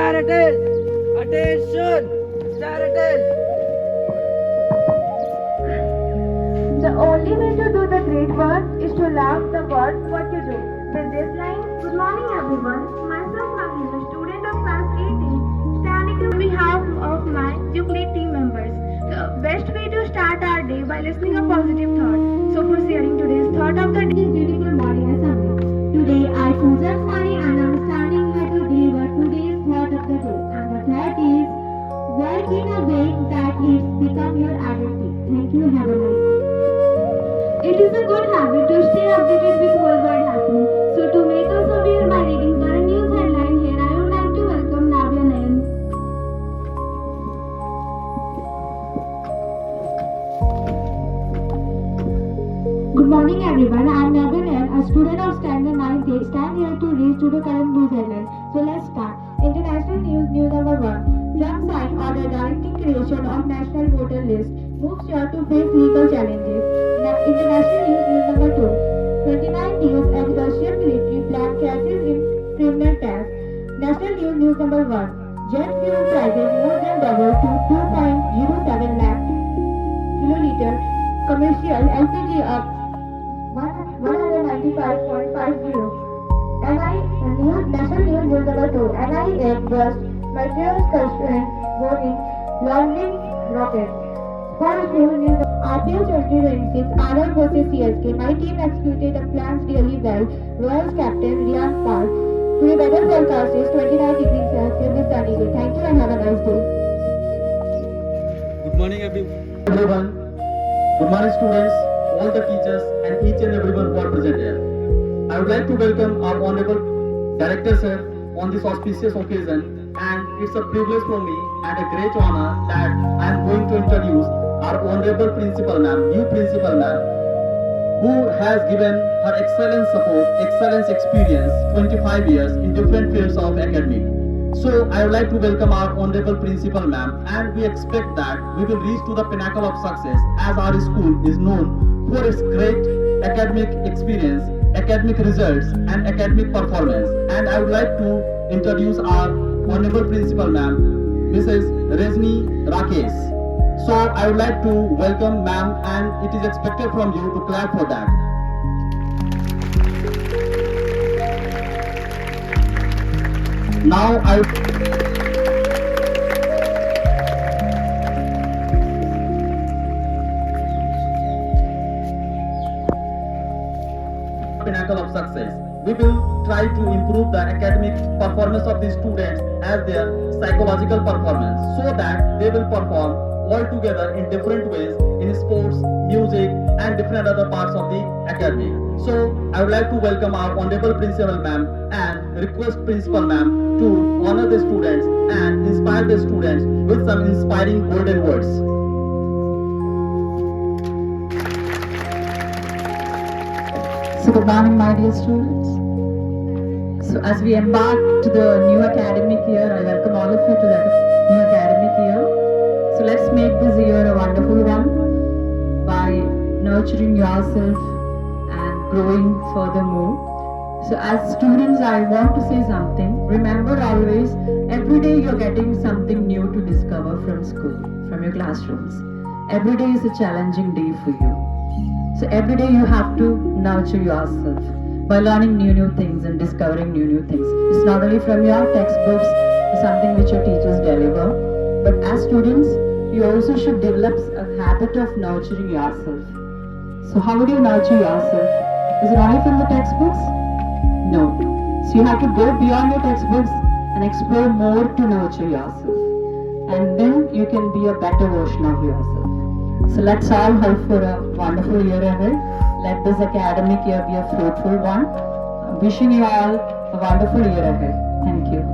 Start it is. Attention. Start it is. The only way to do the great work is to love the work what you do. With this line, good morning everyone. Myself Naveen, a student of class 18, standing on behalf of my Euclid team members. The best way to start our day by listening a positive thought. So for sharing today's thought of the day, beautiful morning assembly. Today I Susan Mani and I'm standing here to deliver today's thought of the day. And the thought is, work in a way that it's become your identity. Thank you. Have a nice day. It is a good habit to stay updated with worldwide happenings. So to make us aware by reading current news headline here, I would like to welcome Navya Nayan. Good morning everyone. I am Navya Nayan, a student of standard 9th grade, stand here to read to the current news headline. So let's start. International news, news number 1. Trump signed order directing creation of national voter list. Moves here to face legal challenges. International news, news number 2. 29 days as Russian military plan crashes in criminal tanks. National news, news number 1. Jet fuel prices more than double to 2.07 lakh kiloliter. Commercial LPG up 195.50. National news, news number 2. NIA burst materials constraint warning launching rockets. Sports news, IPL 2026 RR vs CSK. My team executed the plans really well. Royals captain Riyan Park. Today weather forecast is 29 degrees Celsius with sunny day. Thank you and have a nice day. Good morning everyone. Good morning students, all the teachers and each and everyone who are present here. I would like to welcome our honorable director sir on this auspicious occasion, and it's a privilege for me and a great honor that I am going to introduce our honorable principal ma'am, new principal ma'am, who has given her excellent support, excellence experience, 25 years in different fields of academic. So I would like to welcome our honorable principal ma'am, and we expect that we will reach to the pinnacle of success as our school is known for its great academic experience, academic results and academic performance. And I would like to introduce our honorable principal ma'am, Mrs. Rajni Rakesh. So I would like to welcome ma'am, and it is expected from you to clap for that. Now I pinnacle of success. We will try to improve the academic performance of the students as their psychological performance, so that they will perform all together in different ways in sports, music and different other parts of the academy. So I would like to welcome our honorable principal ma'am and request principal ma'am to honor the students and inspire the students with some inspiring golden words. So good morning my dear students. So as we embark to the new academic year, I welcome all of you to the new academic year. So let's make this year a wonderful one by nurturing yourself and growing furthermore. So as students, I want to say something. Remember always, every day you're getting something new to discover from school, from your classrooms. Every day is a challenging day for you. So every day you have to nurture yourself by learning new things and discovering new things. It's not only from your textbooks, it's something which your teachers deliver, but as students, you also should develop a habit of nurturing yourself. So how would you nurture yourself? Is it only from the textbooks? No. So you have to go beyond your textbooks and explore more to nurture yourself. And then you can be a better version of yourself. So let's all hope for a wonderful year ahead. Let this academic year be a fruitful one. Wishing you all a wonderful year ahead. Thank you.